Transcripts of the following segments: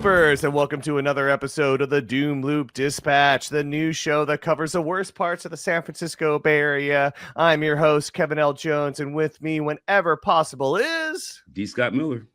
Loopers, and welcome to another episode of the Doomloop Dispatch, the news show that covers the worst parts of the San Francisco Bay Area. I'm your host, Kevin L. Jones, and with me whenever possible is... D Scot Miller.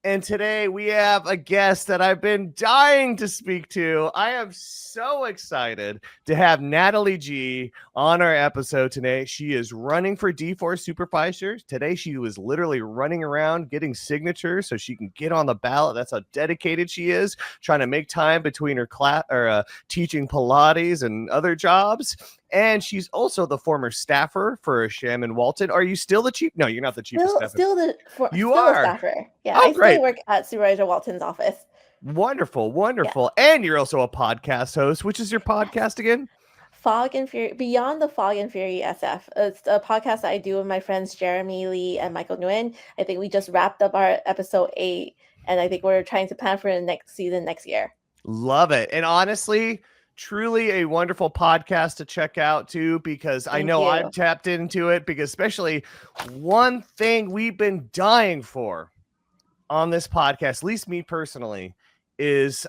And today we have a guest that I've been dying to speak to. I am so excited to have Natalie Gee on our episode today. She is running for D4 Supervisor. Today she was literally running around getting signatures so she can get on the ballot. That's how dedicated she is, trying to make time between her class or teaching Pilates and other jobs. And she's also the former staffer for Shamann Walton. Are you still the chief? No, you're not the chief of staff. Still a staffer. Yeah, oh, I great. still work at Supervisor Walton's office. Wonderful. Yeah. And you're also a podcast host. Which is your podcast again? Fog and Fury, Beyond the Fog and Fury SF. It's a podcast that I do with my friends Jeremy Lee and Michael Nguyen. I think we just wrapped up our episode 8, and I think we're trying to plan for the next season next year. Love it. And honestly, truly a wonderful podcast to check out too, because I know I've tapped into it, because especially one thing we've been dying for on this podcast, at least me personally, is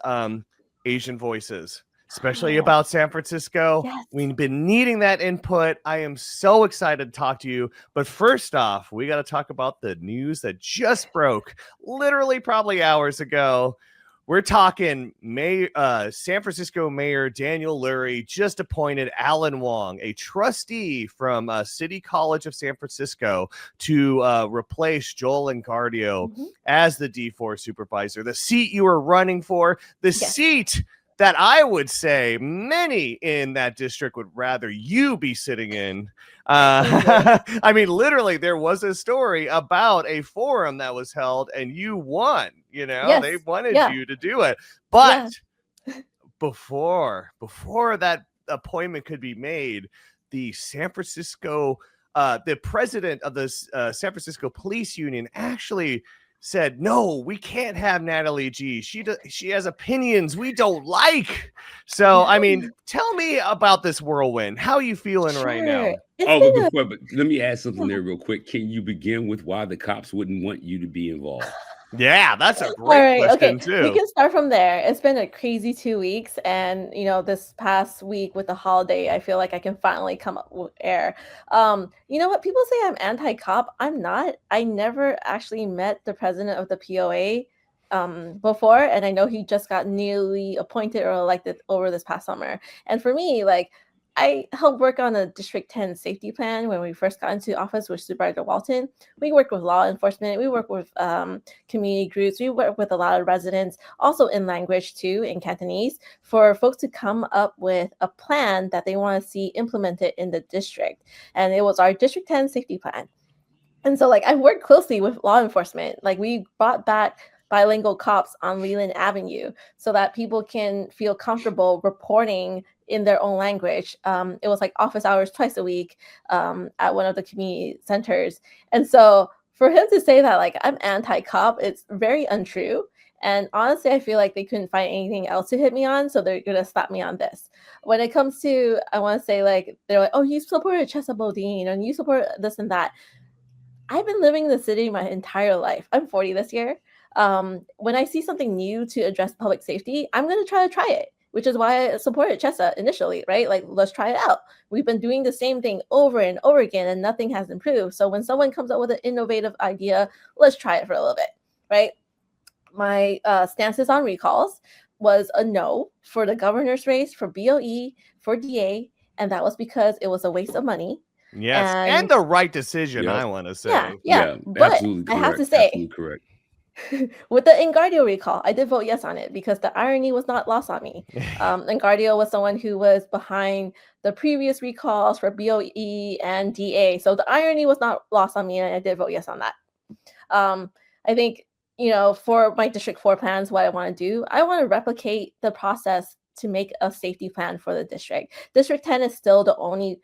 Asian voices, especially about San Francisco. Yes. We've been needing that input. I am so excited to talk to you. But first off, we got to talk about the news that just broke literally probably hours ago. We're talking San Francisco Mayor Daniel Lurie just appointed Alan Wong, a trustee from City College of San Francisco, to replace Joel Engardio as the D4 supervisor. The seat you were running for, the seat that I would say many in that district would rather you be sitting in. I mean, literally, there was a story about a forum that was held and you won. You know, they wanted you to do it. But before that appointment could be made, the San Francisco, the president of the San Francisco Police Union actually said, no, we can't have Natalie Gee. She has opinions we don't like. So, I mean, tell me about this whirlwind. How are you feeling right now? But let me add something there real quick. Can you begin with why the cops wouldn't want you to be involved? Yeah, that's a great question too. We can start from there. It's been a crazy 2 weeks, and this past week with the holiday, I feel like I can finally come up with air. You know what? People say I'm anti-cop. I'm not. I never actually met the president of the POA before, and I know he just got newly appointed or elected over this past summer. And for me, I helped work on a District 10 safety plan when we first got into office with Supervisor Walton. We work with law enforcement. We work with community groups. We work with a lot of residents, also in language too, in Cantonese, for folks to come up with a plan that they want to see implemented in the district. And it was our District 10 safety plan. And so I worked closely with law enforcement. We brought back bilingual cops on Leland Avenue so that people can feel comfortable reporting in their own language. It was office hours twice a week at one of the community centers. And so for him to say that I'm anti-cop, it's very untrue. And honestly, I feel like they couldn't find anything else to hit me on, so they're gonna slap me on this. When it comes to, I want to say they're like, oh, you supported Chesa Bodine and you support this and that. I've been living in the city my entire life. I'm 40 this year. When I see something new to address public safety, I'm going to try it, which is why I supported Chesa initially, right? Let's try it out. We've been doing the same thing over and over again, and nothing has improved. So when someone comes up with an innovative idea, let's try it for a little bit, right? My stances on recalls was a no for the governor's race, for BOE, for DA, and that was because it was a waste of money. Yes, and the right decision, I want to say. Yeah, but absolutely correct. I have to say, absolutely correct. With the Engardio recall, I did vote yes on it because the irony was not lost on me. Engardio was someone who was behind the previous recalls for BOE and DA. So the irony was not lost on me, and I did vote yes on that. I think, for my District 4 plans, what I want to do, I want to replicate the process to make a safety plan for the district. District 10 is still the only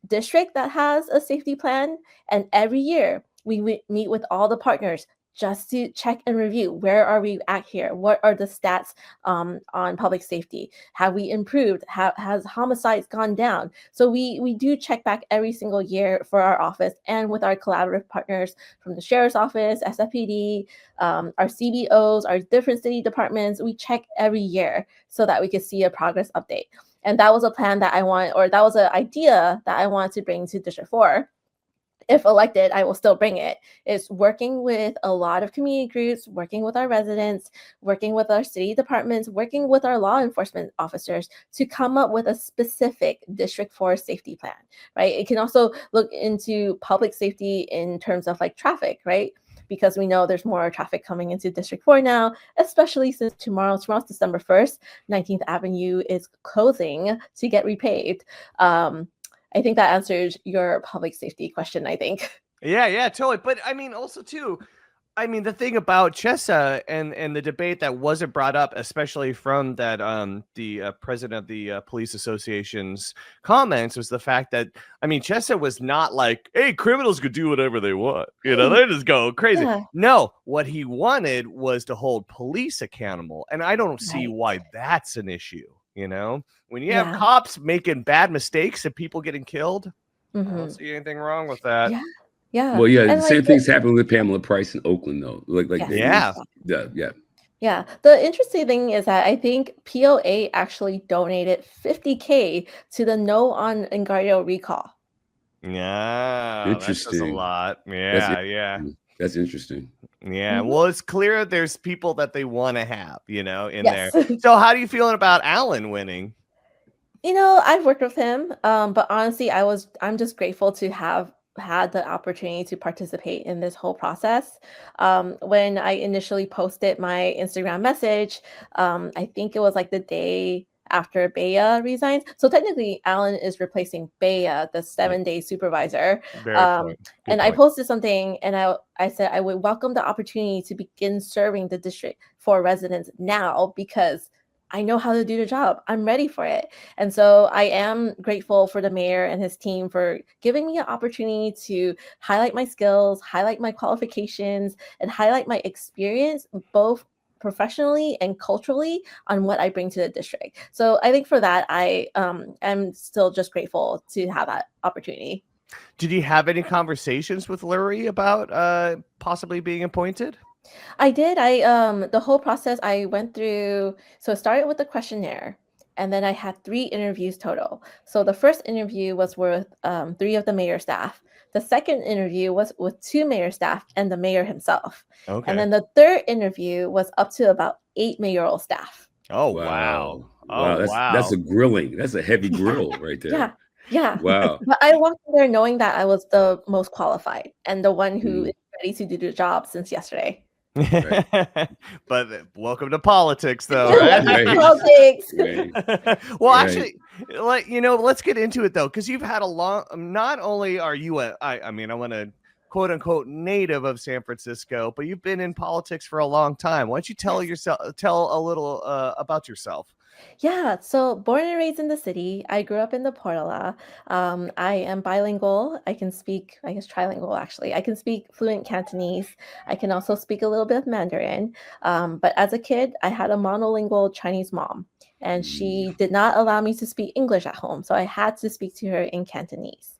district that has a safety plan, and every year we meet with all the partners, just to check and review, where are we at here? What are the stats on public safety? Have we improved? Has homicides gone down? So we do check back every single year for our office and with our collaborative partners from the Sheriff's Office, SFPD, our CBOs, our different city departments. We check every year so that we could see a progress update. And that was a plan that that was an idea that I wanted to bring to District 4. If elected, I will still bring it. It's working with a lot of community groups, working with our residents, working with our city departments, working with our law enforcement officers to come up with a specific District 4 safety plan, right? It can also look into public safety in terms of like traffic, right? Because we know there's more traffic coming into District 4 now, especially since tomorrow's December 1st, 19th Avenue is closing to get repaved. I think that answers your public safety question, I think. Yeah, totally. But I mean, also too, I mean, the thing about Chesa and the debate that wasn't brought up, especially from that the president of the police association's comments, was the fact that, I mean, Chesa was not like, hey, criminals could do whatever they want, you know, they just go crazy. Yeah. No, what he wanted was to hold police accountable, and I don't see why that's an issue. You know, when you have cops making bad mistakes and people getting killed, I don't see anything wrong with that. Yeah. Well, yeah, And the same thing's happening with Pamela Price in Oakland, though. Yeah. The interesting thing is that I think POA actually donated $50K to the No on Engardio recall. Yeah, interesting. That's a lot. Yeah. That's interesting. Yeah, well, it's clear there's people that they want to have, you know, in there. So how do you feeling about Alan winning? You know, I've worked with him, but honestly, I'm just grateful to have had the opportunity to participate in this whole process. When I initially posted my Instagram message, I think it was like the day after Bea resigns. So technically, Alan is replacing Bea, the 7-day supervisor. And I posted something, and I said I would welcome the opportunity to begin serving the District 4 residents now because I know how to do the job. I'm ready for it. And so I am grateful for the mayor and his team for giving me an opportunity to highlight my skills, highlight my qualifications, and highlight my experience, both professionally and culturally, on what I bring to the district. So I think for that, I am still just grateful to have that opportunity. Did you have any conversations with Lurie about possibly being appointed? I did. The whole process I went through, so it started with the questionnaire, and then I had 3 interviews total. So the first interview was with 3 of the mayor staff. The second interview was with 2 mayor staff and the mayor himself. Okay. And then the third interview was up to about 8 mayoral staff. Oh, wow. That's a grilling. That's a heavy grill right there. Yeah. Wow. But I walked in there knowing that I was the most qualified and the one who is ready to do the job since yesterday. Right. But welcome to politics, though, right? Politics. Well, actually, let's get into it though, because you've had a long. Not only are you I want to quote unquote native of San Francisco, but you've been in politics for a long time. Why don't you tell a little about yourself? Yeah, so born and raised in the city. I grew up in the Portola. I am bilingual. I can speak, I guess trilingual actually. I can speak fluent Cantonese. I can also speak a little bit of Mandarin. But as a kid, I had a monolingual Chinese mom, and she did not allow me to speak English at home. So I had to speak to her in Cantonese.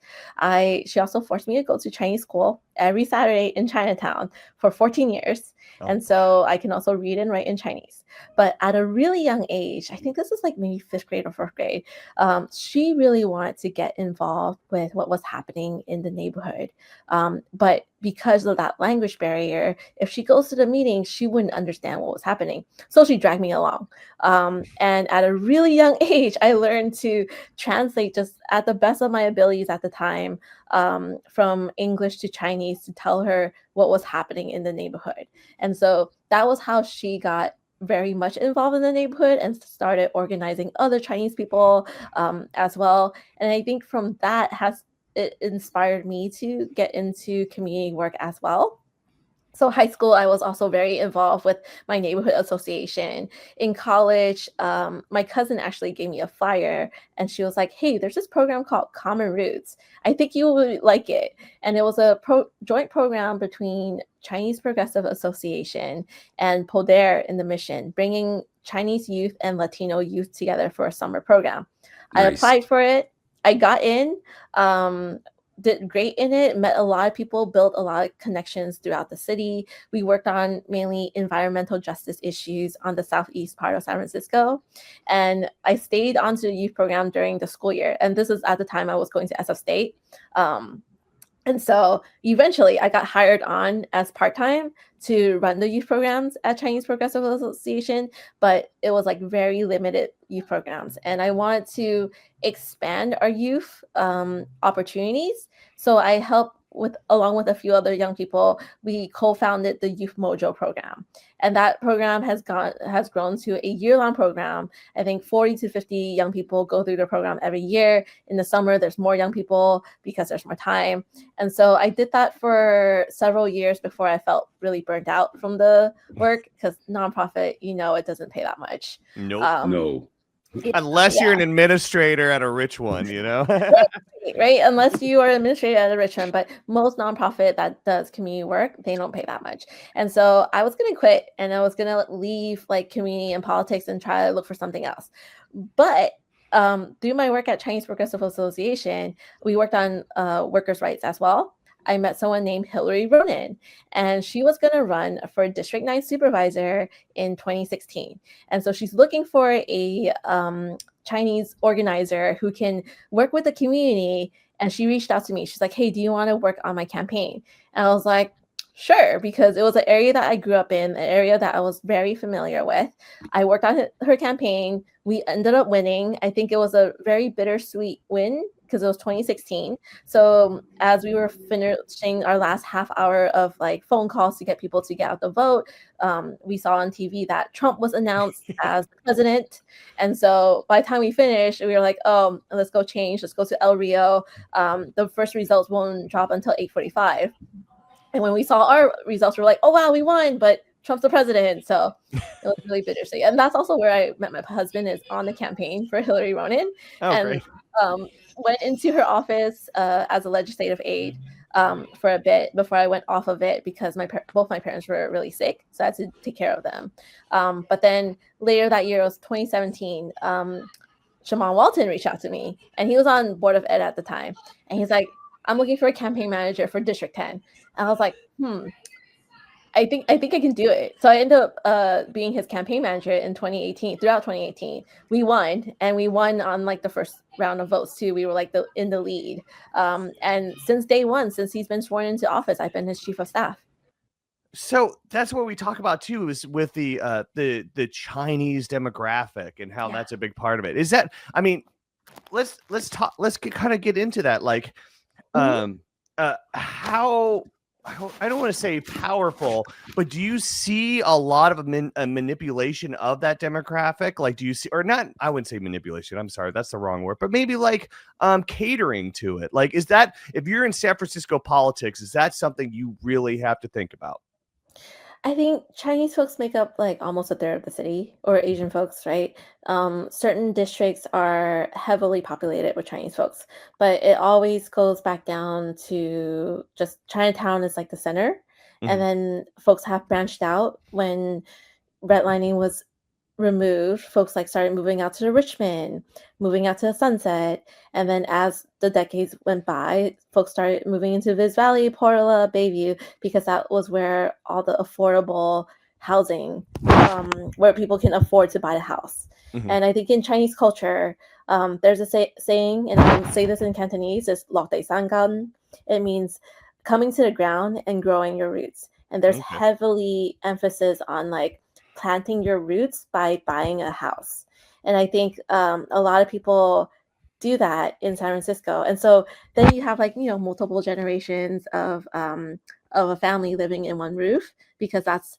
She also forced me to go to Chinese school every Saturday in Chinatown for 14 years. And so I can also read and write in Chinese. But at a really young age, I think this was like maybe 5th grade or 4th grade, she really wanted to get involved with what was happening in the neighborhood. But because of that language barrier, if she goes to the meeting, she wouldn't understand what was happening. So she dragged me along. And at a really young age, I learned to translate just at the best of my abilities at the time, from English to Chinese, to tell her what was happening in the neighborhood. And so that was how she got very much involved in the neighborhood and started organizing other Chinese people as well. And I think from that it inspired me to get into community work as well. So high school, I was also very involved with my neighborhood association. In college, my cousin actually gave me a flyer, and she was like, "Hey, there's this program called Common Roots. I think you would like it." And it was a joint program between Chinese Progressive Association and Poder in the Mission, bringing Chinese youth and Latino youth together for a summer program. I Nice. applied for it. I got in. Did great in it, met a lot of people, built a lot of connections throughout the city. We worked on mainly environmental justice issues on the southeast part of San Francisco. And I stayed on to the youth program during the school year. And this is at the time I was going to SF State. And so eventually I got hired on as part-time to run the youth programs at Chinese Progressive Association, but it was like very limited youth programs. And I wanted to expand our youth opportunities. So I helped along with a few other young people, we co-founded the Youth Mojo program. And that program has grown to a year-long program. I think 40 to 50 young people go through the program every year. In the summer, there's more young people because there's more time. And so I did that for several years before I felt really burnt out from the work, because nonprofit, it doesn't pay that much. Nope. No. Unless you're an administrator at a rich one, Right? Unless you are an administrator at a rich one, but most nonprofit that does community work, they don't pay that much. And so I was going to quit, and I was going to leave like community and politics and try to look for something else. But through my work at Chinese Progressive Association, we worked on workers' rights as well. I met someone named Lurie Ronan, and she was going to run for District 9 Supervisor in 2016. And so she's looking for a Chinese organizer who can work with the community. And she reached out to me. She's like, "Hey, do you want to work on my campaign?" And I was like, sure, because it was an area that I grew up in, an area that I was very familiar with. I worked on her campaign. We ended up winning. I think it was a very bittersweet win because it was 2016. So as we were finishing our last half hour of like phone calls to get people to get out the vote, we saw on TV that Trump was announced as president. And so by the time we finished, we were like, "Oh, let's go change. Let's go to El Rio." The first results won't drop until 8:45. And when we saw our results, we were like, "Oh, wow, we won, but Trump's the president." So it was really bittersweet. And that's also where I met my husband, is on the campaign for Lurie Ronan. Great. Went into her office as a legislative aide for a bit before I went off of it, because both my parents were really sick. So I had to take care of them. But then later that year, it was 2017, Shamann Walton reached out to me, and he was on Board of Ed at the time. And he's like, "I'm looking for a campaign manager for District 10. And I was like, I think I can do it. So I ended up being his campaign manager in 2018. Throughout 2018, we won, and we won on like the first round of votes too. We were like in the lead. And since day one, since he's been sworn into office, I've been his chief of staff. So that's what we talk about too, is with the Chinese demographic and how that's a big part of it. Is that, I mean, let's kind of get into that. Like, how, I don't want to say powerful, but do you see a lot of manipulation of that demographic? Like, do you see, or not, I wouldn't say manipulation, I'm sorry, that's the wrong word, but maybe like catering to it. Like, is that, if you're in San Francisco politics, is that something you really have to think about? I think Chinese folks make up like almost a third of the city, or Asian folks, right? Certain districts are heavily populated with Chinese folks, but it always goes back down to just Chinatown is like the center. And then folks have branched out. When redlining was removed, folks like started moving out to the Richmond, moving out to the Sunset. And then as the decades went by, folks started moving into Viz Valley, Portola, Bayview, because that was where all the affordable housing, where people can afford to buy a house. And I think in Chinese culture, there's a saying, and I say this in Cantonese, is "Lok Dei Sangan." It means coming to the ground and growing your roots. And there's heavily emphasis on like planting your roots by buying a house. And I think a lot of people do that in San Francisco. And so then you have like, multiple generations of a family living in one roof, because that's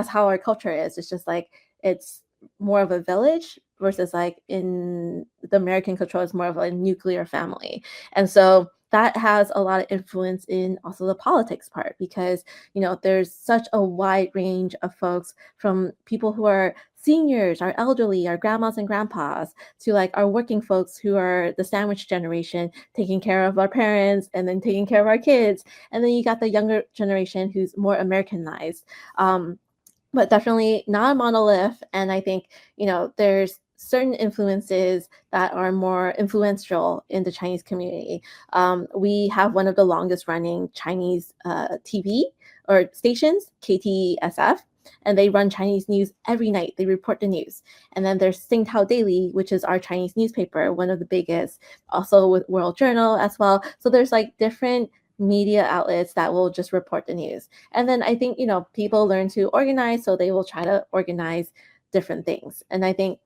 how our culture is. It's just like, it's more of a village versus like in the American culture, it's more of a nuclear family. And so that has a lot of influence in also the politics part, because there's such a wide range of folks, from people who are seniors, our elderly, our grandmas and grandpas, to like our working folks who are the sandwich generation, taking care of our parents and then taking care of our kids, and then you got the younger generation who's more Americanized. But definitely not a monolith. And I think, there's certain influences that are more influential in the Chinese community. We have one of the longest running Chinese TV or stations, KTSF, and they run Chinese news every night. They report the news. And then there's Singtao Daily, which is our Chinese newspaper, one of the biggest, also with World Journal as well. So there's like different media outlets that will just report the news. And then I think, people learn to organize, so they will try to organize different things. And I think,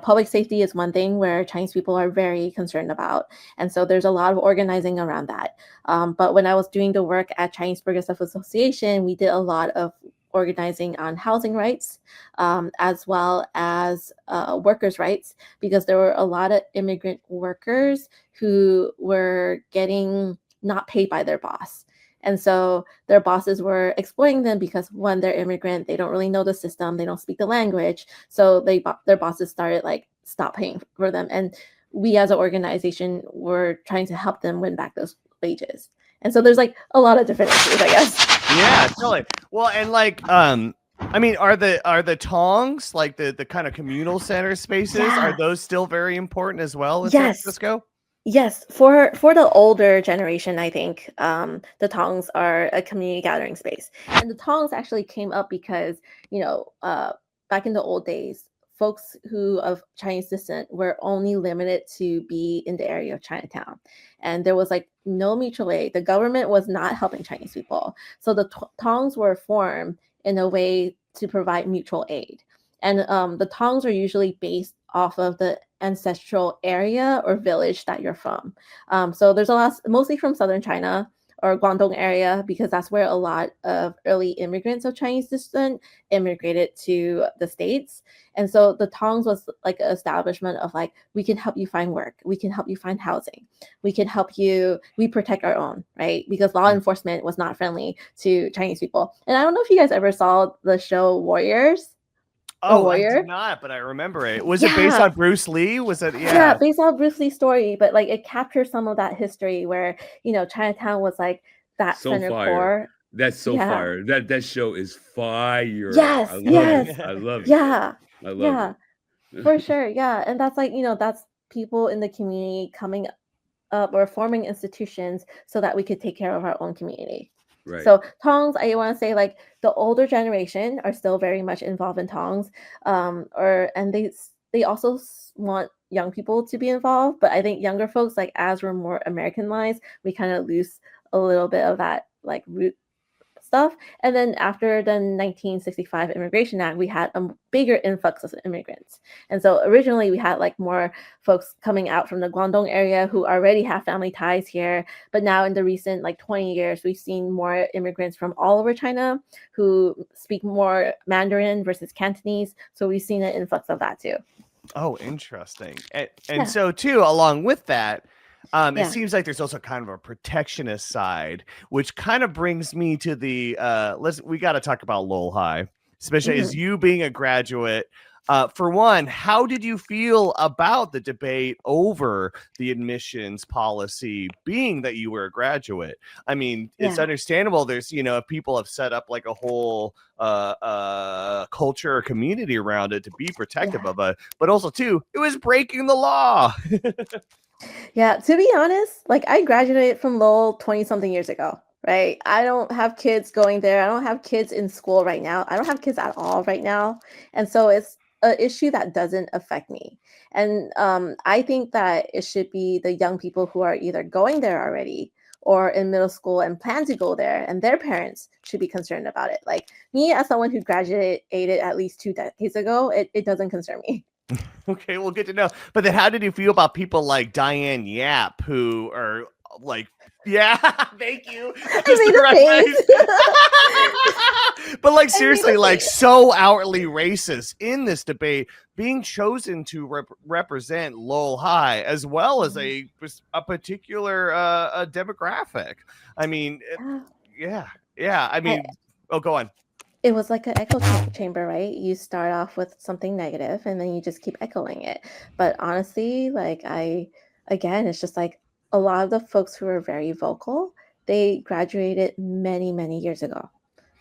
public safety is one thing where Chinese people are very concerned about. And so there's a lot of organizing around that. But when I was doing the work at Chinese Progressive Association, we did a lot of organizing on housing rights, as well as workers' rights, because there were a lot of immigrant workers who were getting not paid by their boss. And so their bosses were exploiting them because, one, they're immigrant, they don't really know the system, they don't speak the language. So their bosses started like stop paying for them. And we as an organization were trying to help them win back those wages. And so there's like a lot of different issues, I guess. Yeah, totally. Well, and like, I mean, are the tongs, like the kind of communal center spaces, are those still very important as well in San Francisco? Yes, for the older generation, I think the tongs are a community gathering space. And the tongs actually came up because, back in the old days, folks who of Chinese descent were only limited to be in the area of Chinatown. And there was like no mutual aid. The government was not helping Chinese people. So the tongs were formed in a way to provide mutual aid. And the tongs are usually based off of the ancestral area or village that you're from. So there's a lot, mostly from southern China or Guangdong area, because that's where a lot of early immigrants of Chinese descent immigrated to the States. And so the tongs was like an establishment of like, we can help you find work, we can help you find housing, we can help you, we protect our own, right? Because law enforcement was not friendly to Chinese people. And I don't know if you guys ever saw the show Warriors. Oh, I did not, but I remember it. Was it based on Bruce Lee? Was it? Yeah, based on Bruce Lee's story, but like it captures some of that history where, Chinatown was like that So center fire. core. That's so fire. That show is fire. Yes, I love yes. it. I love it. Yeah, I love it. for sure. Yeah. And that's like, that's people in the community coming up or forming institutions so that we could take care of our own community. Right. So tongs, I want to say like the older generation are still very much involved in tongs, and they also want young people to be involved. But I think younger folks, like as we're more Americanized, we kind of lose a little bit of that like root stuff. And then after the 1965 Immigration Act, we had a bigger influx of immigrants. And so originally we had like more folks coming out from the Guangdong area who already have family ties here. But now in the recent like 20 years, we've seen more immigrants from all over China who speak more Mandarin versus Cantonese. So we've seen an influx of that too. Oh, interesting. And so too, along with that, it Yeah. seems like there's also kind of a protectionist side, which kind of brings me to the we got to talk about Lowell High, especially as you being a graduate. For one, how did you feel about the debate over the admissions policy, being that you were a graduate? I mean, it's understandable. There's, people have set up like a whole culture or community around it to be protective of it, but also too, it was breaking the law. Yeah, to be honest, like I graduated from Lowell 20 something years ago, right? I don't have kids going there. I don't have kids in school right now. I don't have kids at all right now. And so it's an issue that doesn't affect me. And I think that it should be the young people who are either going there already or in middle school and plan to go there, and their parents should be concerned about it. Like me, as someone who graduated at least 2 decades ago, it doesn't concern me. Okay, well, good to know. But then how did you feel about people like Diane Yap, who are like, yeah, thank you. I Just made the a right face. face. But like, I made seriously, a like face. so outwardly racist in this debate, being chosen to represent Lowell High as well as a particular a demographic. I mean, yeah. I I, mean, oh, go on. it was like an echo chamber, right? You start off with something negative and then you just keep echoing it. But honestly, like again, it's just like a lot of the folks who are very vocal, they graduated many, many years ago.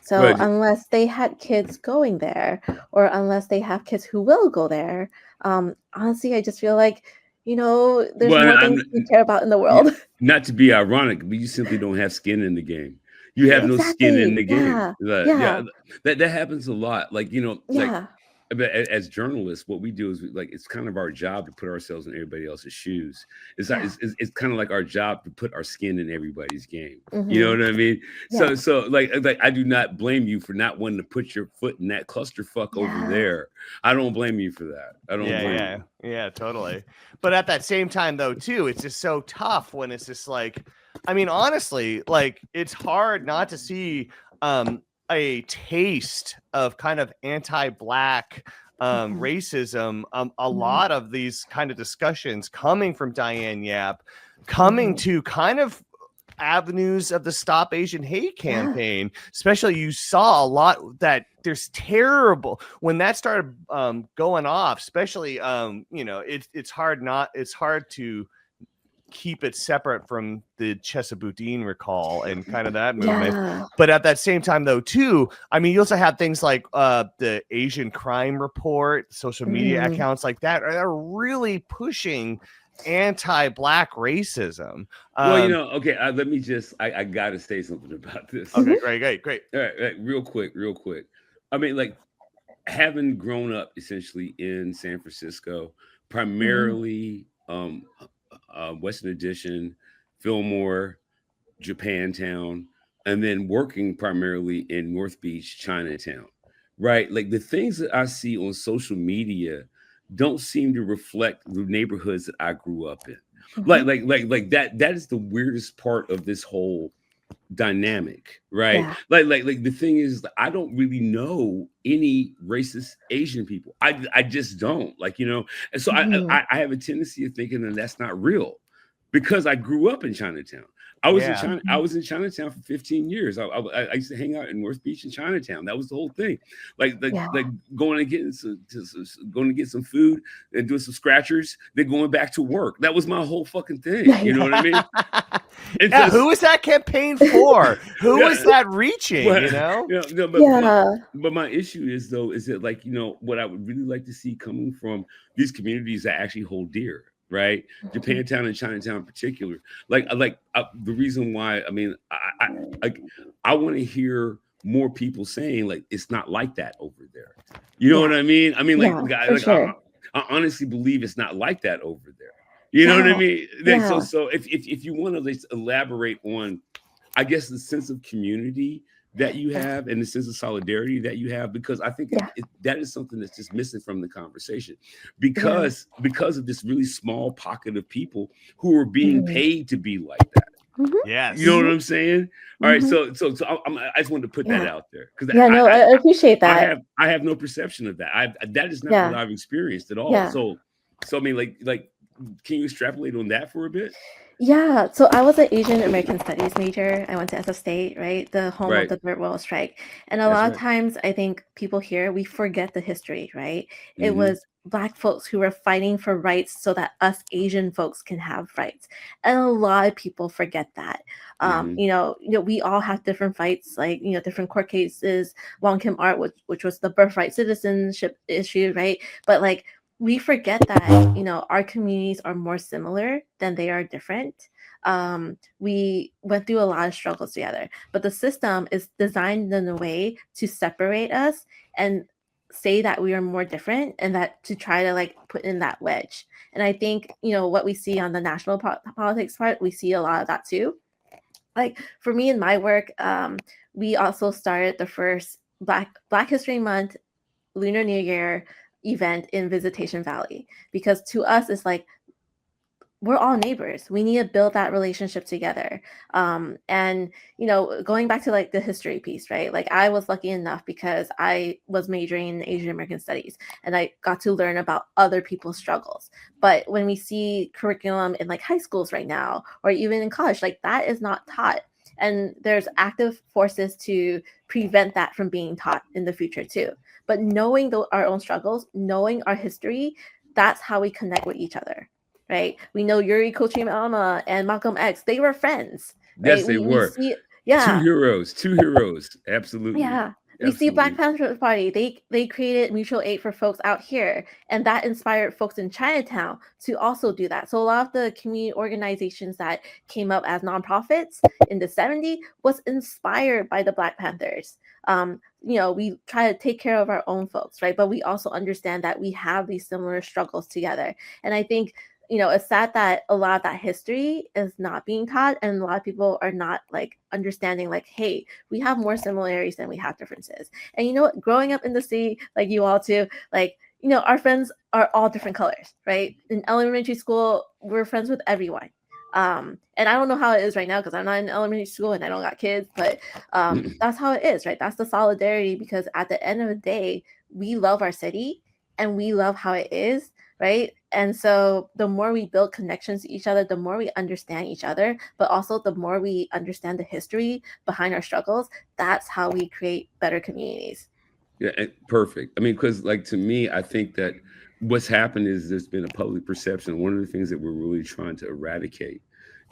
So But unless they had kids going there, or unless they have kids who will go there, honestly, I just feel like, there's well, more things to care about in the world. not to be ironic, but you simply don't have skin in the game. You have no skin in Exactly. the game. Yeah. Yeah, Yeah. that happens a lot. Like like Yeah. but as journalists, what we do is like it's kind of our job to put ourselves in everybody else's shoes. Yeah. It's kind of like our job to put our skin in everybody's game. You know Mm-hmm. what I mean? Yeah. So like I do not blame you for not wanting to put your foot in that clusterfuck over Yeah. there. I don't blame you for that. I don't blame you. Yeah, totally. But at that same time, though, too, it's just so tough when it's just like, I mean, honestly, like it's hard not to see a taste of kind of anti-black Mhm. racism. A Mhm. lot of these kind of discussions coming from Diane Yap, coming to kind of avenues of the Stop Asian Hate campaign. Especially, you saw a lot that there's terrible when that started going off. Especially, it's hard to keep it separate from the Chesapeake recall and kind of that movement. Yeah. But at that same time, though, too, I mean, you also have things like the Asian Crime Report, social media Mhm. accounts like that are really pushing anti-black racism. Well, okay, let me just, I got to say something about this. Okay, Mhm. great. All right, real quick. I mean, like, having grown up essentially in San Francisco, Mhm. primarily Western Addition, Fillmore, Japantown, and then working primarily in North Beach, Chinatown, right? Like the things that I see on social media don't seem to reflect the neighborhoods that I grew up in. Mhm. Like that is the weirdest part of this whole dynamic, right? Yeah. Like the thing is, I don't really know any racist Asian people. I just don't, and so Mhm. I have a tendency of thinking that that's not real because I grew up in Chinatown. I was in Yeah. China. I Mhm. was in Chinatown for 15 years. I used to hang out in North Beach and Chinatown. That was the whole thing. Yeah. Like going and getting going to get some food and doing some scratchers. Then going back to work. That was my whole fucking thing. You know what I mean? And Yeah, so, who was that campaign for? Who yeah, was that reaching? but You know? Yeah. but my issue is though is that like what I would really like to see coming from these communities that actually hold dear, right? Mhm. Japantown and Chinatown in particular. The reason why I mean I want to hear more people saying like it's not like that over there. You know Yeah. what I mean? I mean Yeah, for sure. I honestly believe it's not like that over there. You know what I Yeah. mean? Yeah. So if you want to elaborate on, I guess, the sense of community that you Yeah. have and the sense of solidarity that you have, because I think Yeah. that is something that's just missing from the conversation Yeah. because of this really small pocket of people who are being Mhm. paid to be like that. Mhm. You know Yes. what Mhm. I'm saying? All right, Mhm. so I just wanted to put that Yeah. out there because Yeah, no, I appreciate that. I have no perception of that. That is not what Yeah. I've experienced at all. Yeah. So I mean, like, can you extrapolate on that for a bit? Yeah, so I was an Asian American Studies major. I went to SF State, right? The home of Right. the Third World Strike. And a That's lot of right. times I think people here, we forget the history, right? It Mm-hmm. was Black folks who were fighting for rights so that us Asian folks can have rights. And a lot of people forget that. Mm-hmm. We all have different fights, like, different court cases, Wong Kim Art, which was the birthright citizenship issue, right? But like, we forget that our communities are more similar than they are different. We went through a lot of struggles together, but the system is designed in a way to separate us and say that we are more different, and that to try to like put in that wedge. And I think what we see on the national politics part, we see a lot of that too. Like for me in my work, we also started the first Black History Month Lunar New Year event in Visitation Valley, because to us it's like we're all neighbors. We need to build that relationship together. And going back to like the history piece, right? Like I was lucky enough because I was majoring in Asian American studies and I got to learn about other people's struggles. But when we see curriculum in like high schools right now, or even in college, like that is not taught. And there's active forces to prevent that from being taught in the future too. But knowing our own struggles, knowing our history, that's how we connect with each other, right? We know Yuri Kochiyama and Malcolm X, they were friends, right? Yes, they we were. see, Two yeah, heroes. Absolutely. yeah. We see Black Absolutely. Panther Party. They created mutual aid for folks out here, and that inspired folks in Chinatown to also do that. So a lot of the community organizations that came up as nonprofits in the 70s was inspired by the Black Panthers. We try to take care of our own folks, right? But we also understand that we have these similar struggles together. And I think it's sad that a lot of that history is not being taught, and a lot of people are not like understanding, like, hey, we have more similarities than we have differences. And you know what? Growing up in the city, like you all too, like, our friends are all different colors, right? In elementary school, we're friends with everyone. And I don't know how it is right now because I'm not in elementary school and I don't got kids, but that's how it is, right? That's the solidarity, because at the end of the day, we love our city and we love how it is, right? And so the more we build connections to each other, the more we understand each other, but also the more we understand the history behind our struggles, that's how we create better communities. Yeah, perfect. I mean, because like to me, I think that what's happened is there's been a public perception. One of the things that we're really trying to eradicate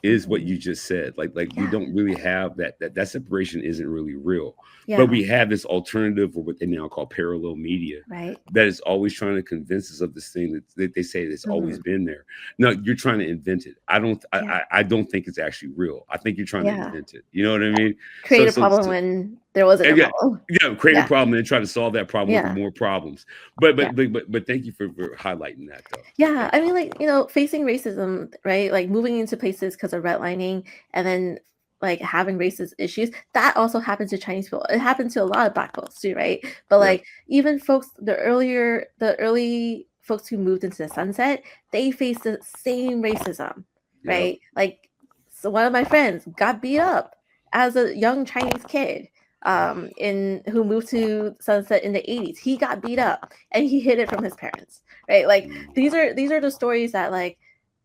is what you just said. Like we don't really have that separation isn't really real. Yeah. But we have this alternative, or what they now call parallel media, right, that is always trying to convince us of this thing that they say that's always been there. No, you're trying to invent it. I don't think it's actually real. I think you're trying to invent it. You know what I mean? Create a problem when there wasn't a problem. Create a problem and then try to solve that problem with more problems. But thank you for highlighting that though. Yeah, I mean, like, facing racism, right? Like moving into places because of redlining, and then like having racist issues, that also happens to Chinese people. It happens to a lot of Black folks too, right? But like even folks, the early folks who moved into the Sunset, they faced the same racism, right? Like, so one of my friends got beat up as a young Chinese kid who moved to Sunset in the 80s. He got beat up and he hid it from his parents, right? Like these are the stories that like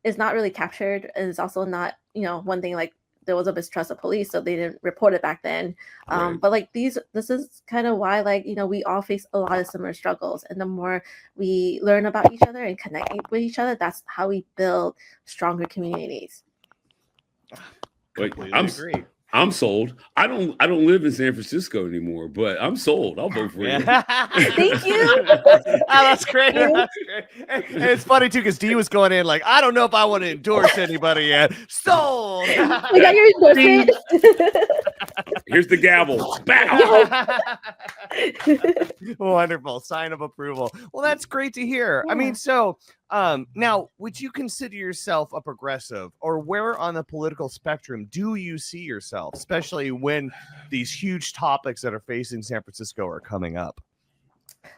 is not really captured, and it's also not, one thing, like there was a mistrust of police, so they didn't report it back then. But like this is kind of why, like, we all face a lot of similar struggles, and the more we learn about each other and connect with each other, that's how we build stronger communities. Completely agree. I'm sold. I don't live in San Francisco anymore, but I'm sold. I'll vote for you. Thank you. That's great. That's great. And it's funny too, because D was going in like, I don't know if I want to endorse anybody yet. Sold. We got your endorsement. Here's the gavel. Wonderful. Sign of approval. Well, that's great to hear. I mean, so now, would you consider yourself a progressive, or where on the political spectrum do you see yourself, especially when these huge topics that are facing San Francisco are coming up?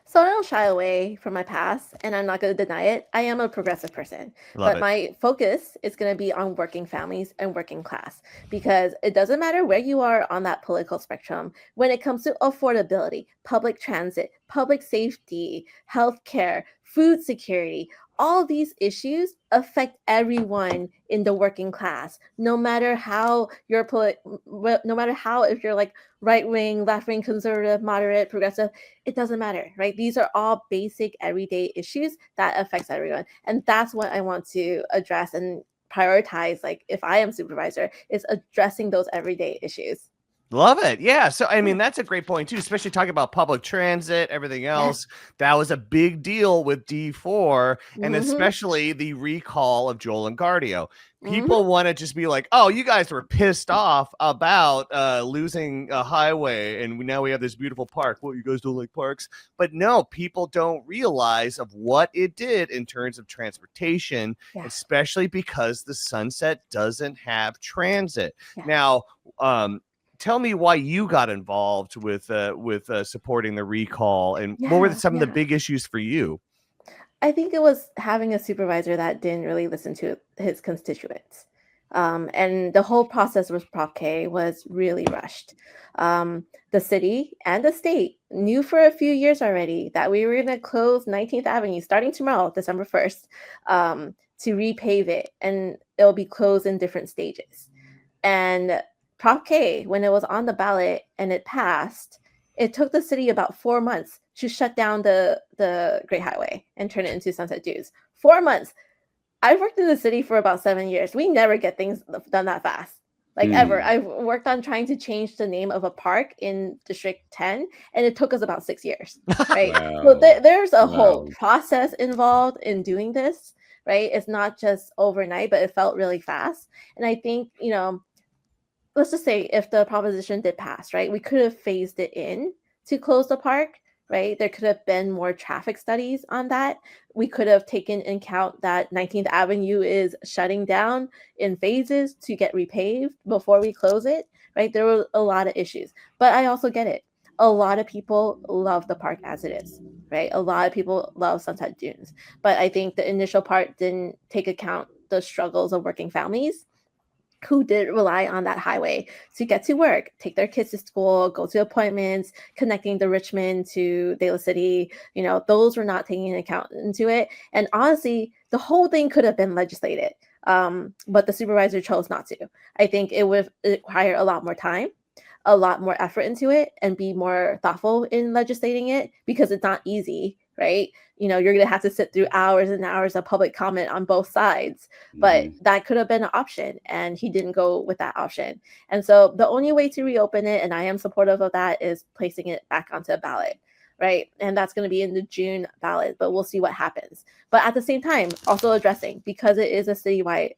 So I don't shy away from my past, and I'm not going to deny it. I am a progressive person, but my focus is going to be on working families and working class, because it doesn't matter where you are on that political spectrum. When it comes to affordability, public transit, public safety, healthcare, food security, all these issues affect everyone in the working class, no matter how if you're like right wing, left wing, conservative, moderate, progressive, it doesn't matter, right? These are all basic everyday issues that affects everyone. And that's what I want to address and prioritize. Like if I am supervisor, is addressing those everyday issues. Love it. Yeah. So, I mean, that's a great point too, especially talking about public transit, everything else. That was a big deal with D4, and especially the recall of Joel and Gardio. People want to just be like, oh, you guys were pissed off about losing a highway, and now we have this beautiful park. Well, you guys don't like parks? But no, people don't realize of what it did in terms of transportation, especially because the Sunset doesn't have transit. Now, tell me why you got involved with supporting the recall, and what were some of the big issues for you? I think it was having a supervisor that didn't really listen to his constituents. And the whole process with Prop K was really rushed. The city and the state knew for a few years already that we were going to close 19th Avenue starting tomorrow, December 1st, to repave it, and it'll be closed in different stages. And Prop K, when it was on the ballot and it passed, it took the city about 4 months to shut down the Great Highway and turn it into Sunset Dunes. 4 months. I've worked in the city for about 7 years. We never get things done that fast, like ever. I've worked on trying to change the name of a park in District 10, and it took us about 6 years, right? Wow. So there's a whole Wow. process involved in doing this, right? It's not just overnight, but it felt really fast. And I think, let's just say if the proposition did pass, right, we could have phased it in to close the park, right? There could have been more traffic studies on that. We could have taken in account that 19th Avenue is shutting down in phases to get repaved before we close it, right? There were a lot of issues, but I also get it. A lot of people love the park as it is, right? A lot of people love Sunset Dunes, but I think the initial part didn't take account the struggles of working families who did rely on that highway to get to work, take their kids to school, go to appointments, connecting the Richmond to De La City. Those were not taking account into it. And honestly, the whole thing could have been legislated, but the supervisor chose not to. I think it would require a lot more time, a lot more effort into it, and be more thoughtful in legislating it, because it's not easy, right? You're going to have to sit through hours and hours of public comment on both sides, but that could have been an option, and he didn't go with that option. And so the only way to reopen it, and I am supportive of that, is placing it back onto a ballot, right? And that's going to be in the June ballot, but we'll see what happens. But at the same time, also addressing, because it is a citywide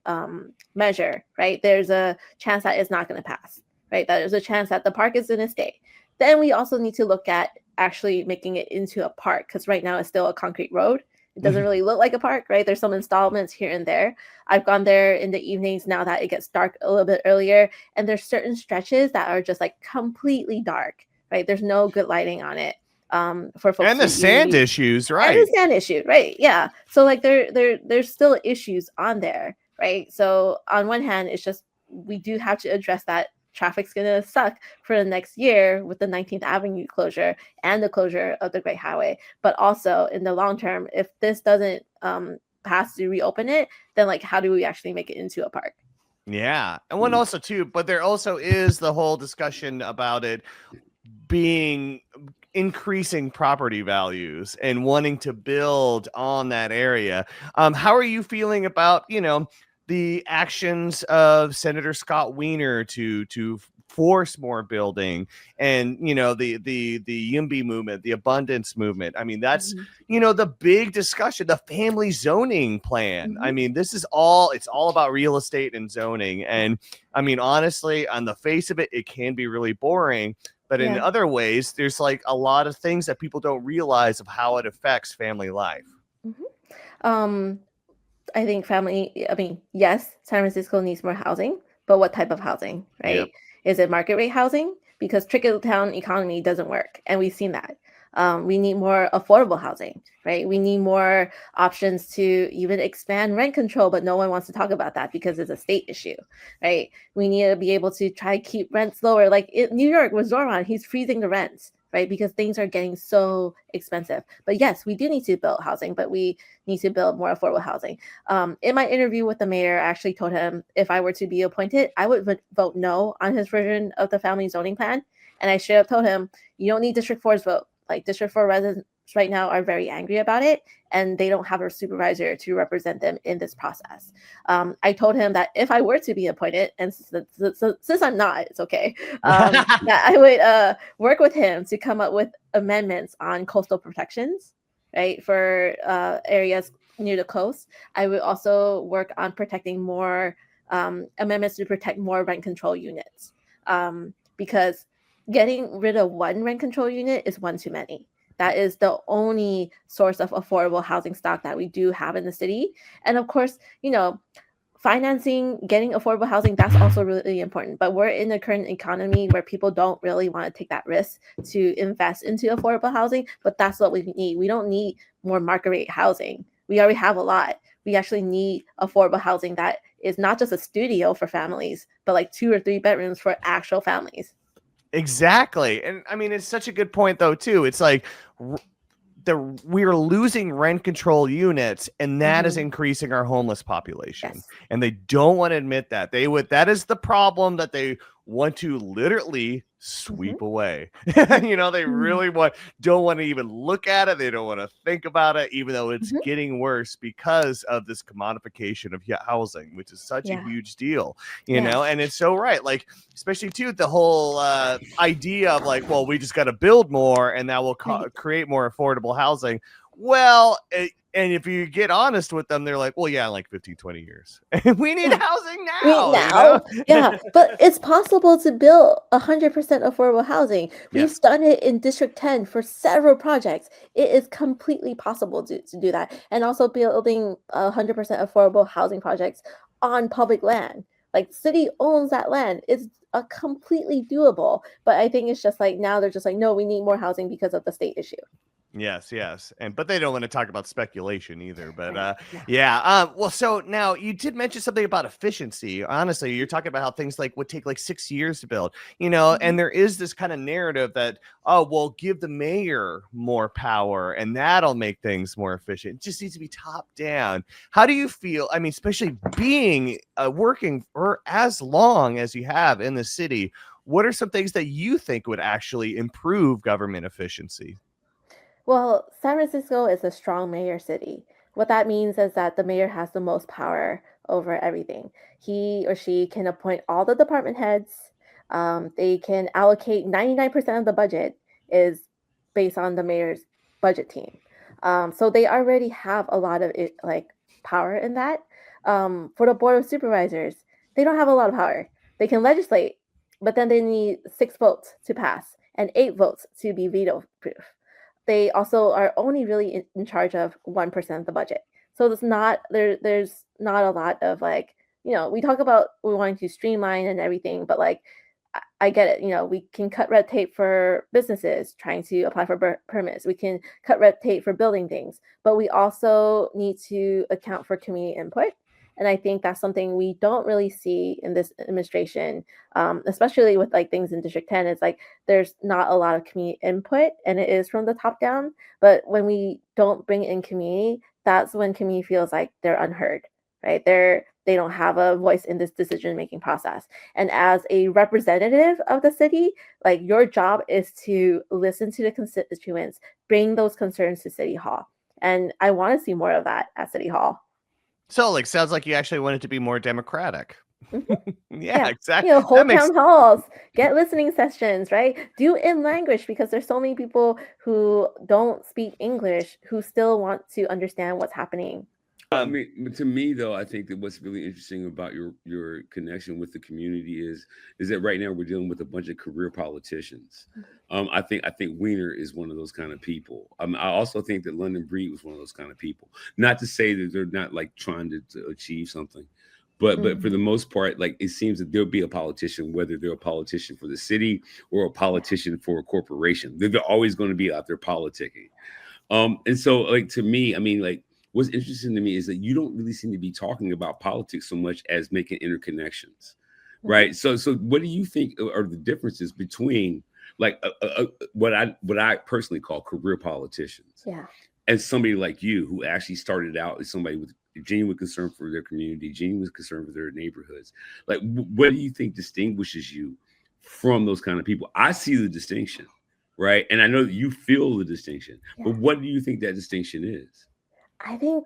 measure, right? There's a chance that it's not going to pass, right? That there's a chance that the park is going to stay. Then we also need to look at actually making it into a park, because right now it's still a concrete road. It doesn't really look like a park, right? There's some installments here and there. I've gone there in the evenings now that it gets dark a little bit earlier, and there's certain stretches that are just like completely dark, right? There's no good lighting on it. For folks, and the sand issues, right? And the sand issue, right? Yeah. So like there's still issues on there, right? So on one hand, it's just we do have to address that traffic's going to suck for the next year with the 19th Avenue closure and the closure of the Great Highway. But also in the long term, if this doesn't pass to reopen it, then like how do we actually make it into a park? Yeah. And one also too, but there also is the whole discussion about it being increasing property values and wanting to build on that area. How are you feeling about, the actions of Senator Scott Wiener to force more building, and the YIMBY movement, the abundance movement? I mean, that's the big discussion, the family zoning plan. I mean, it's all about real estate and zoning. And I mean, honestly, on the face of it, it can be really boring. But in other ways, there's like a lot of things that people don't realize of how it affects family life. I think yes, San Francisco needs more housing, but what type of housing, right? Yep. Is it market rate housing? Because trickle-down economy doesn't work, and we've seen that. We need more affordable housing, right? We need more options to even expand rent control, but no one wants to talk about that because it's a state issue, right? We need to be able to try to keep rents lower. Like in New York with Zoran, he's freezing the rents, right? Because things are getting so expensive. But yes, we do need to build housing, but we need to build more affordable housing. In my interview with the mayor, I actually told him if I were to be appointed, I would vote no on his version of the family zoning plan. And I should have told him, you don't need District 4's vote. Like District 4 residents right now are very angry about it, and they don't have a supervisor to represent them in this process. I told him that if I were to be appointed, and since I'm not, it's okay, that I would work with him to come up with amendments on coastal protections, right, for areas near the coast. I would also work on protecting more amendments to protect more rent control units, because getting rid of one rent control unit is one too many. That is the only source of affordable housing stock that we do have in the city. And of course, financing, getting affordable housing, that's also really important. But we're in the current economy where people don't really want to take that risk to invest into affordable housing, but that's what we need. We don't need more market rate housing. We already have a lot. We actually need affordable housing that is not just a studio for families, but like 2 or 3 bedrooms for actual families. Exactly. And I mean, it's such a good point though, too. It's like we're losing rent control units, and that is increasing our homeless population. Yes. And they don't want to admit that. That is the problem that they want to literally sweep away. They really don't want to even look at it. They don't want to think about it, even though it's getting worse because of this commodification of housing, which is such a huge deal, and it's so right. Like, especially too, the whole idea of like, well, we just got to build more and that will create more affordable housing. Well, and if you get honest with them, they're like, well, yeah, in like 15, 20 years. We need housing now. Yeah, but it's possible to build 100% affordable housing. We've done it in District 10 for several projects. It is completely possible to do that. And also building 100% affordable housing projects on public land. Like, city owns that land. It's completely doable. But I think it's just like now they're just like, no, we need more housing because of the state issue. Yes. But they don't want to talk about speculation either. But well, so now you did mention something about efficiency. Honestly, you're talking about how things like would take like 6 years to build, and there is this kind of narrative that, oh, well, give the mayor more power and that'll make things more efficient. It just needs to be top down. How do you feel? I mean, especially being working for as long as you have in the city, what are some things that you think would actually improve government efficiency? Well, San Francisco is a strong mayor city. What that means is that the mayor has the most power over everything. He or she can appoint all the department heads. They can allocate 99% of the budget is based on the mayor's budget team. So they already have a lot of power in that. For the board of supervisors, they don't have a lot of power. They can legislate, but then they need 6 votes to pass and 8 votes to be veto proof. They also are only really in charge of 1% of the budget. So there's not a lot of we talk about we wanting to streamline and everything, but like I get it. We can cut red tape for businesses trying to apply for permits. We can cut red tape for building things, but we also need to account for community input. And I think that's something we don't really see in this administration, especially with like things in District 10. It's like there's not a lot of community input, and it is from the top down. But when we don't bring in community, that's when community feels like they're unheard, right? They don't have a voice in this decision-making process. And as a representative of the city, like your job is to listen to the constituents, bring those concerns to City Hall. And I want to see more of that at City Hall. So, like, sounds like you actually want it to be more democratic. Yeah, exactly. Hold town halls, get listening sessions, right? Do in language, because there's so many people who don't speak English who still want to understand what's happening. I mean, to me though, I think that what's really interesting about your connection with the community is that right now we're dealing with a bunch of career politicians. I think Wiener is one of those kind of people. I also think that London Breed was one of those kind of people. Not to say that they're not like trying to achieve something, but for the most part, like it seems that there'll be a politician, whether they're a politician for the city or a politician for a corporation. They're always going to be out there politicking. And so, like, to me, I mean, like, what's interesting to me is that you don't really seem to be talking about politics so much as making interconnections, right? So what do you think are the differences between like what I personally call career politicians, and somebody like you who actually started out as somebody with genuine concern for their community, genuine concern for their neighborhoods? Like, what do you think distinguishes you from those kind of people? I see the distinction, right? And I know that you feel the distinction, but what do you think that distinction is? I think,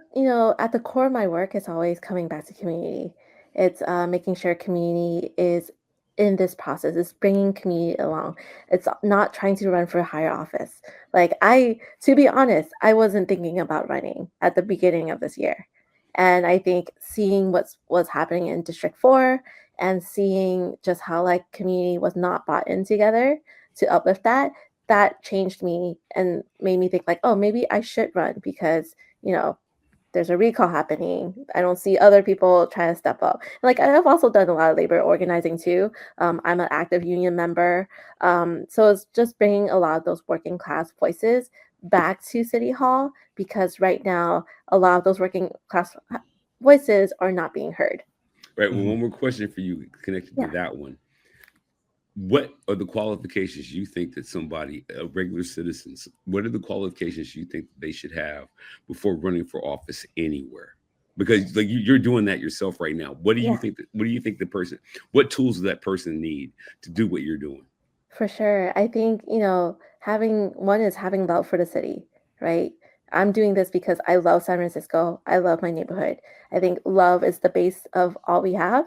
at the core of my work is always coming back to community. It's making sure community is in this process. It's bringing community along. It's not trying to run for a higher office. Like to be honest, I wasn't thinking about running at the beginning of this year. And I think seeing what's happening in District 4 and seeing just how like community was not bought in together to uplift that changed me and made me think like, oh, maybe I should run because there's a recall happening. I don't see other people trying to step up. Like, I've also done a lot of labor organizing too. I'm an active union member. So it's just bringing a lot of those working class voices back to City Hall, because right now a lot of those working class voices are not being heard. Right. Well, one more question for you connected to that one. What are the qualifications you think that somebody, a regular citizens, what are the qualifications you think they should have before running for office anywhere? Because like you're doing that yourself right now. What do you think? What do you think the person? What tools does that person need to do what you're doing? For sure. I think, having love for the city, right? I'm doing this because I love San Francisco. I love my neighborhood. I think love is the base of all we have.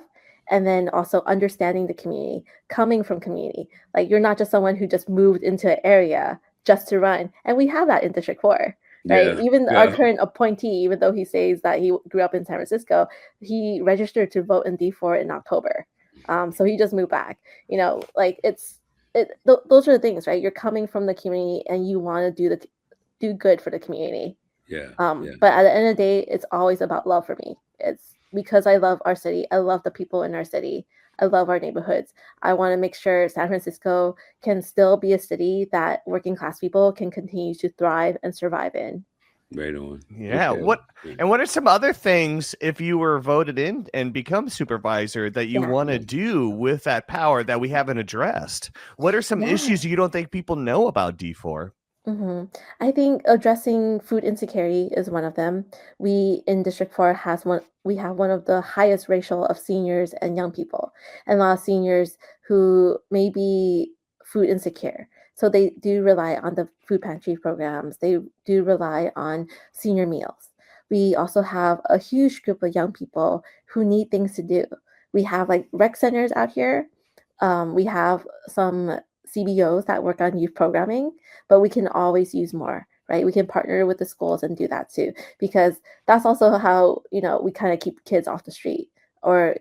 And then also understanding the community, coming from community. Like, you're not just someone who just moved into an area just to run. And we have that in District 4, right? Even our current appointee, even though he says that he grew up in San Francisco, he registered to vote in D4 in October. So he just moved back. Like, those are the things, right? You're coming from the community and you want to do good for the community. But at the end of the day, it's always about love for me. It's because I love our city. I love the people in our city. I love our neighborhoods. I want to make sure San Francisco can still be a city that working class people can continue to thrive and survive in. Right on. Yeah. What are some other things, if you were voted in and become supervisor, that you want to do with that power that we haven't addressed? What are some issues you don't think people know about D4? I think addressing food insecurity is one of them. We in District 4 have one of the highest ratio of seniors and young people, and a lot of seniors who may be food insecure. So they do rely on the food pantry programs. They do rely on senior meals. We also have a huge group of young people who need things to do. We have like rec centers out here. We have some CBOs that work on youth programming, but we can always use more, right? We can partner with the schools and do that too, because that's also how, we kind of keep kids off the street, or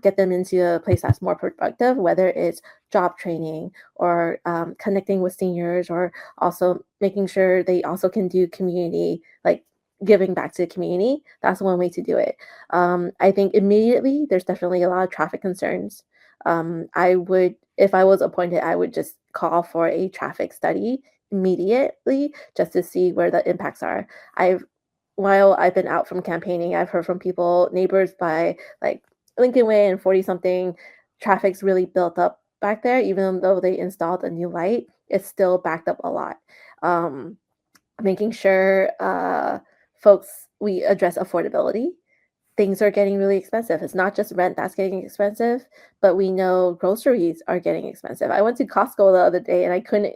get them into a place that's more productive, whether it's job training or connecting with seniors, or also making sure they also can do community, like giving back to the community. That's one way to do it. I think immediately there's definitely a lot of traffic concerns. If I was appointed, I would just call for a traffic study immediately just to see where the impacts are. While I've been out from campaigning, I've heard from people, neighbors by like Lincoln Way and 40 something, traffic's really built up back there. Even though they installed a new light, it's still backed up a lot. Making sure we address affordability. Things are getting really expensive. It's not just rent that's getting expensive, but we know groceries are getting expensive. I went to Costco the other day and I couldn't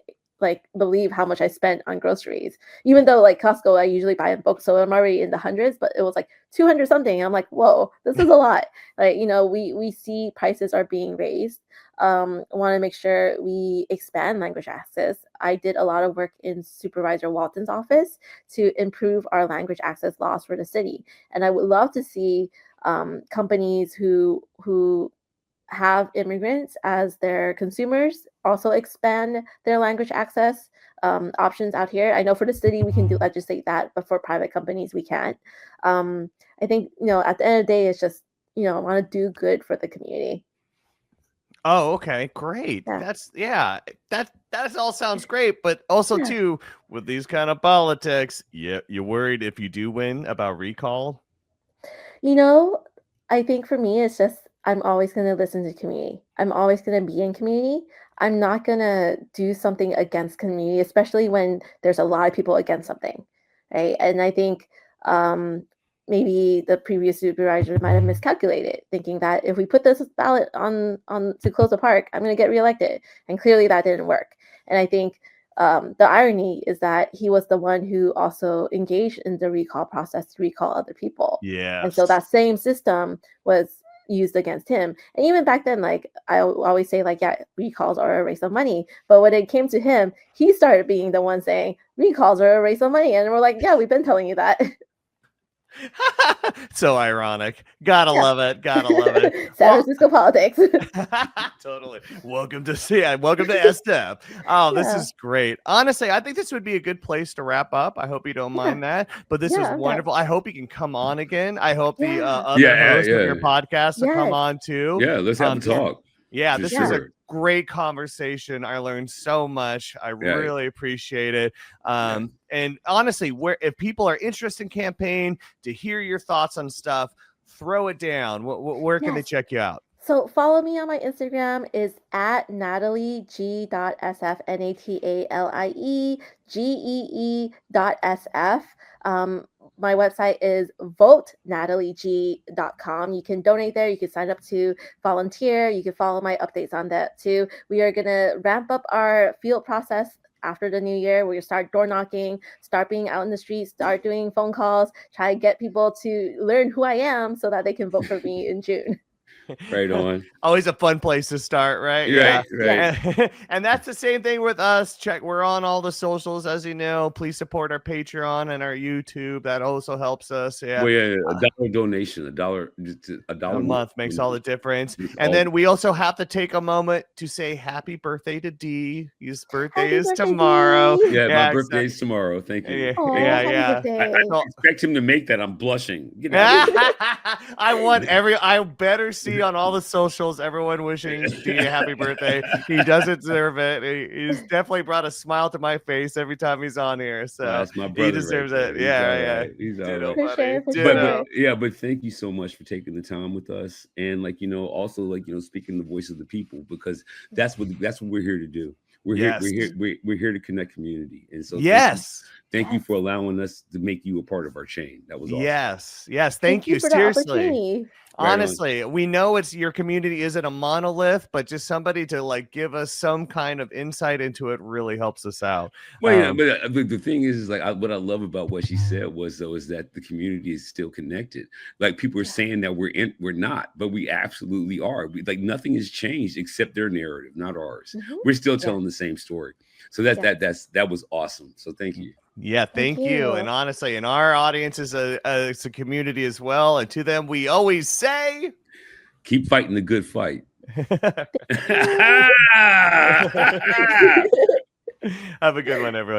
believe how much I spent on groceries. Even though like Costco, I usually buy in bulk, so I'm already in the hundreds, but it was like 200 something. And I'm like, whoa, this is a lot. We see prices are being raised. Want to make sure we expand language access. I did a lot of work in Supervisor Walton's office to improve our language access laws for the city. And I would love to see companies who have immigrants as their consumers also expand their language access options out here. I know for the city we can legislate that, but for private companies we can't. I think at the end of the day, it's just I want to do good for the community. Oh, okay, great. That all sounds great, but also too, with these kind of politics, you're worried if you do win about recall? I think for me, it's just I'm always going to listen to community. I'm always going to be in community. I'm not going to do something against community, especially when there's a lot of people against something, right? And I think maybe the previous supervisor might have miscalculated, thinking that if we put this ballot on to close the park, I'm going to get reelected. And clearly that didn't work. And I think the irony is that he was the one who also engaged in the recall process to recall other people. Yeah. And so that same system was used against him. And even back then, like I always say, like, recalls are a waste of money. But when it came to him, he started being the one saying recalls are a waste of money. And we're like, yeah, we've been telling you that. So ironic. Gotta love it. San Francisco politics. Totally. Welcome to STEP. Oh, this is great. Honestly, I think this would be a good place to wrap up. I hope you don't mind that. But this was wonderful. I hope you can come on again. I hope the other hosts of your podcast will come on too. Yeah, let's have a talk. Yeah, For this was a sure. great conversation. I learned so much. I really appreciate it. And honestly, if people are interested in campaign to hear your thoughts on stuff, throw it down. Where can they check you out? So follow me on my Instagram is at nataliegee.sf, NATALIEGEE.SF. My website is votenataliegee.com. You can donate there. You can sign up to volunteer. You can follow my updates on that too. We are going to ramp up our field process after the new year. We'll start door knocking, start being out in the streets, start doing phone calls, try to get people to learn who I am so that they can vote for me in June. Right on. Always a fun place to start, right? Right. And that's the same thing with us. We're on all the socials, as you know. Please support our Patreon and our YouTube. That also helps us. Well, a dollar donation, a dollar a month makes all the difference. And then we also have to take a moment to say happy birthday to D. His birthday is tomorrow. Yeah, my birthday is tomorrow. Thank you. Yeah. I expect him to make that. I'm blushing. I better see on all the socials everyone wishing D a happy birthday. He doesn't deserve it. He's definitely brought a smile to my face every time he's on here. So that's my brother. He deserves it. He's all right. But thank you so much for taking the time with us. And also speaking the voice of the people, because that's what we're here to do. We're here to connect community. And so thank you for allowing us to make you a part of our chain. That was awesome. Yes. Thank you. Seriously. Honestly, we know your community isn't a monolith, but just somebody to give us some kind of insight into it really helps us out. Well, but the thing is what I love about what she said is that the community is still connected. Like people are saying that we're not, but we absolutely are. Nothing has changed except their narrative, not ours. Mm-hmm. We're still telling the same story. So that was awesome. So thank you. Yeah, thank you. And honestly, and our audience is a community as well. And to them, we always say, keep fighting the good fight. Have a good one, everyone.